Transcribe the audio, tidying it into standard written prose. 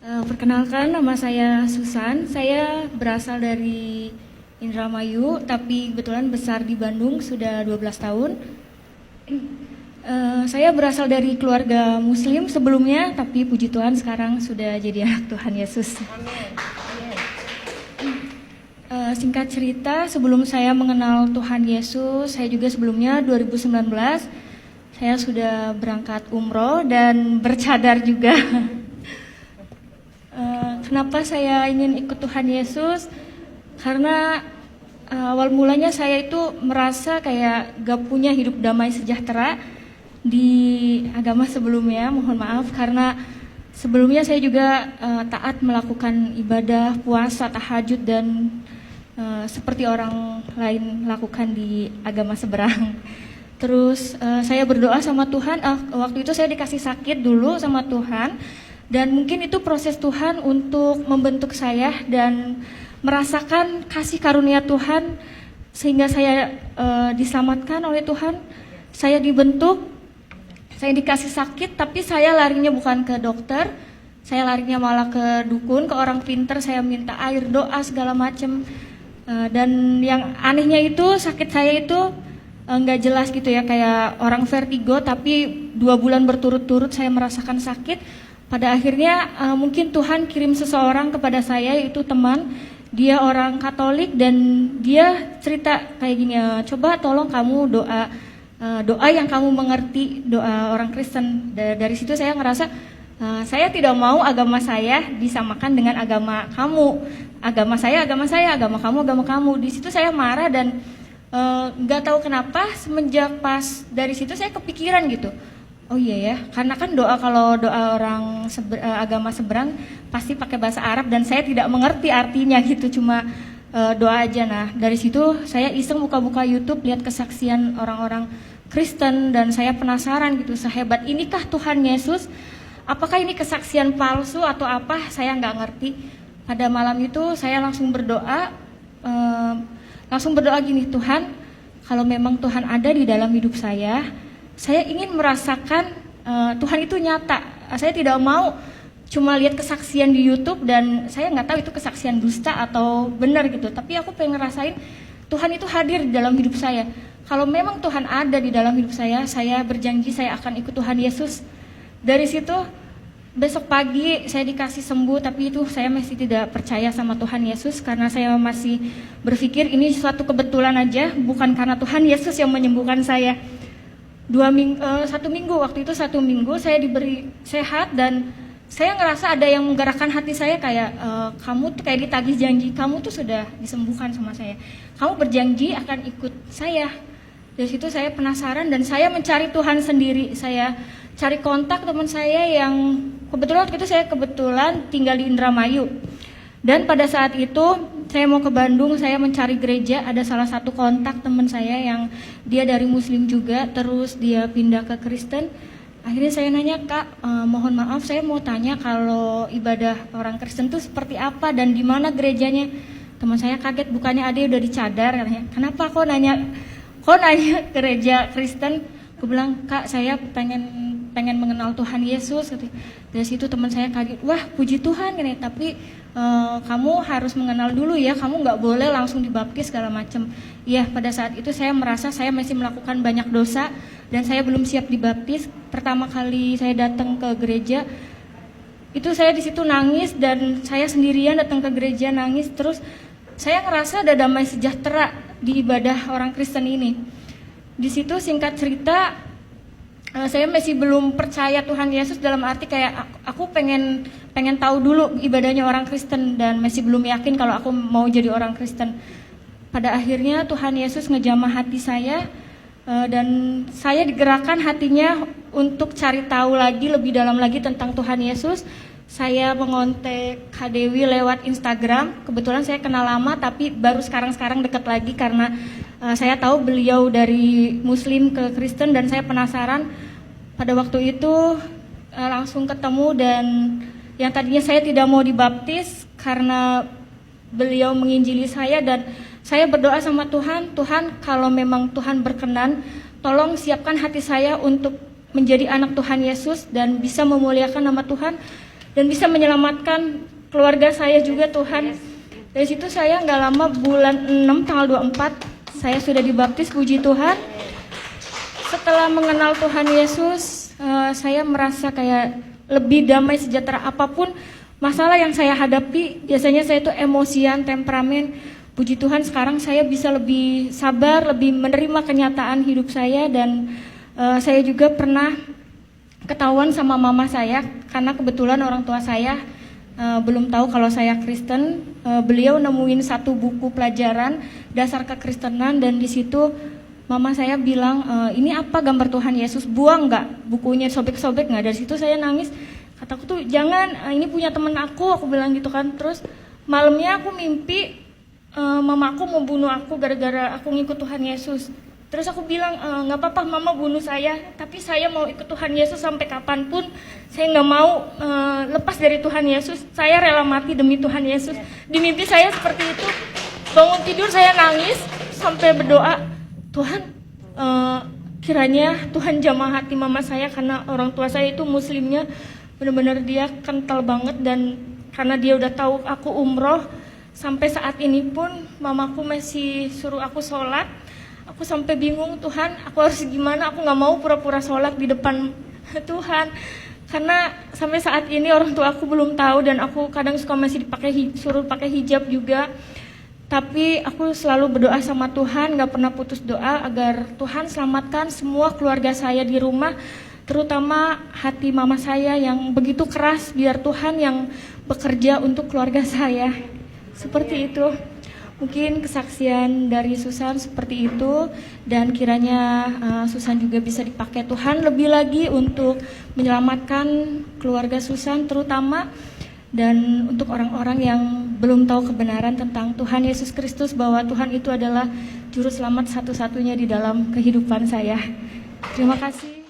Perkenalkan, nama saya Susan. Saya berasal dari Indramayu, tapi kebetulan besar di Bandung sudah 12 tahun. Saya berasal dari keluarga Muslim sebelumnya, tapi puji Tuhan sekarang sudah jadi anak Tuhan Yesus. Singkat cerita, sebelum saya mengenal Tuhan Yesus, saya juga sebelumnya 2019 saya sudah berangkat umroh dan bercadar juga. Kenapa saya ingin ikut Tuhan Yesus? Karena awal mulanya saya itu merasa kayak gak punya hidup damai sejahtera di agama sebelumnya. Mohon maaf karena sebelumnya saya juga taat melakukan ibadah, puasa, tahajud dan seperti orang lain lakukan di agama seberang. Terus saya berdoa sama Tuhan. Waktu itu saya dikasih sakit dulu sama Tuhan. Dan mungkin itu proses Tuhan untuk membentuk saya dan merasakan kasih karunia Tuhan sehingga saya diselamatkan oleh Tuhan. Saya dibentuk, saya dikasih sakit, tapi saya larinya bukan ke dokter, saya larinya malah ke dukun, ke orang pinter. Saya minta air, doa segala macam. Dan yang anehnya itu sakit saya itu nggak jelas gitu ya, kayak orang vertigo, tapi 2 bulan berturut-turut saya merasakan sakit. Pada akhirnya mungkin Tuhan kirim seseorang kepada saya, yaitu teman. Dia orang Katolik dan dia cerita kayak gini, coba tolong kamu doa yang kamu mengerti, doa orang Kristen. Dari situ saya ngerasa saya tidak mau agama saya disamakan dengan agama kamu. Agama saya, agama kamu. Di situ saya marah dan nggak tahu kenapa semenjak pas dari situ saya kepikiran gitu. Oh iya ya, karena kan kalau doa orang agama seberang pasti pakai bahasa Arab dan saya tidak mengerti artinya gitu, cuma doa aja. Nah dari situ saya iseng buka-buka YouTube, lihat kesaksian orang-orang Kristen dan saya penasaran gitu, sehebat inikah Tuhan Yesus? Apakah ini kesaksian palsu atau apa? Saya nggak ngerti. Pada malam itu saya langsung berdoa gini, Tuhan, kalau memang Tuhan ada di dalam hidup saya ingin merasakan Tuhan itu nyata. Saya tidak mau cuma lihat kesaksian di YouTube dan saya nggak tahu itu kesaksian dusta atau benar gitu. Tapi aku pengen ngerasain Tuhan itu hadir di dalam hidup saya. Kalau memang Tuhan ada di dalam hidup saya berjanji saya akan ikut Tuhan Yesus. Dari situ besok pagi saya dikasih sembuh, tapi itu saya masih tidak percaya sama Tuhan Yesus karena saya masih berpikir ini suatu kebetulan aja, bukan karena Tuhan Yesus yang menyembuhkan saya. 1 minggu saya diberi sehat dan saya ngerasa ada yang menggerakkan hati saya kayak kamu tuh kayak ditagih janji, kamu tuh sudah disembuhkan sama saya, kamu berjanji akan ikut saya. Dari situ saya penasaran dan saya mencari Tuhan sendiri. Saya cari kontak teman saya yang kebetulan waktu itu saya tinggal di Indramayu. Dan pada saat itu saya mau ke Bandung, saya mencari gereja, ada salah satu kontak teman saya yang dia dari Muslim juga, terus dia pindah ke Kristen. Akhirnya saya nanya, Kak, mohon maaf saya mau tanya kalau ibadah orang Kristen itu seperti apa dan di mana gerejanya. Teman saya kaget, bukannya ada udah dicadar, katanya. Kenapa kok nanya gereja Kristen? Aku bilang, Kak, saya pengen mengenal Tuhan Yesus. Dari situ teman saya kaget, wah puji Tuhan ini, tapi kamu harus mengenal dulu ya, kamu nggak boleh langsung dibaptis segala macam. Iya, pada saat itu saya merasa saya masih melakukan banyak dosa dan saya belum siap dibaptis. Pertama kali saya datang ke gereja itu saya di situ nangis dan saya sendirian datang ke gereja nangis. Terus saya ngerasa ada damai sejahtera di ibadah orang Kristen ini. Di situ singkat cerita saya masih belum percaya Tuhan Yesus, dalam arti kayak aku pengen tahu dulu ibadahnya orang Kristen dan masih belum yakin kalau aku mau jadi orang Kristen. Pada akhirnya Tuhan Yesus ngejamah hati saya dan saya digerakkan hatinya untuk cari tahu lagi lebih dalam lagi tentang Tuhan Yesus. Saya mengontak Kak Dewi lewat Instagram. Kebetulan saya kenal lama tapi baru sekarang dekat lagi karena saya tahu beliau dari Muslim ke Kristen dan saya penasaran. Pada waktu itu langsung ketemu dan yang tadinya saya tidak mau dibaptis karena beliau menginjili saya dan saya berdoa sama Tuhan, Tuhan kalau memang Tuhan berkenan, tolong siapkan hati saya untuk menjadi anak Tuhan Yesus dan bisa memuliakan nama Tuhan. dan bisa menyelamatkan keluarga saya juga Tuhan. Dari situ saya nggak lama, bulan 6 tanggal 24 saya sudah dibaptis, puji Tuhan. Setelah mengenal Tuhan Yesus, saya merasa kayak lebih damai, sejahtera. Apapun masalah yang saya hadapi, biasanya saya itu emosian, temperamen. Puji Tuhan sekarang saya bisa lebih sabar, lebih menerima kenyataan hidup saya. Dan saya juga pernah ketahuan sama mama saya, karena kebetulan orang tua saya belum tahu kalau saya Kristen. Beliau nemuin satu buku pelajaran dasar kekristenan, dan di situ mama saya bilang, ini apa, gambar Tuhan Yesus, buang nggak bukunya, sobek-sobek nggak. Dari situ saya nangis, kataku tuh jangan, ini punya temen aku bilang gitu kan. Terus malamnya aku mimpi mama aku mau bunuh aku gara-gara aku ngikut Tuhan Yesus. Terus aku bilang, nggak apa-apa mama bunuh saya, tapi saya mau ikut Tuhan Yesus sampai kapanpun. Saya nggak mau lepas dari Tuhan Yesus. Saya rela mati demi Tuhan Yesus. Di mimpi saya seperti itu. Bangun tidur saya nangis sampai berdoa, Tuhan, kiranya Tuhan jamah hati mama saya, karena orang tua saya itu muslimnya benar-benar dia kental banget. Dan karena dia udah tahu aku umroh, sampai saat ini pun mamaku masih suruh aku sholat. Aku sampai bingung, Tuhan, aku harus gimana? Aku nggak mau pura-pura sholat di depan Tuhan, karena sampai saat ini orang tua aku belum tahu, dan aku kadang suka masih suruh pakai hijab juga. Tapi aku selalu berdoa sama Tuhan, nggak pernah putus doa agar Tuhan selamatkan semua keluarga saya di rumah, terutama hati mama saya yang begitu keras. Biar Tuhan yang bekerja untuk keluarga saya. Seperti itu. Mungkin kesaksian dari Susan seperti itu, dan kiranya Susan juga bisa dipakai Tuhan lebih lagi untuk menyelamatkan keluarga Susan terutama, dan untuk orang-orang yang belum tahu kebenaran tentang Tuhan Yesus Kristus, bahwa Tuhan itu adalah juru selamat satu-satunya di dalam kehidupan saya. Terima kasih.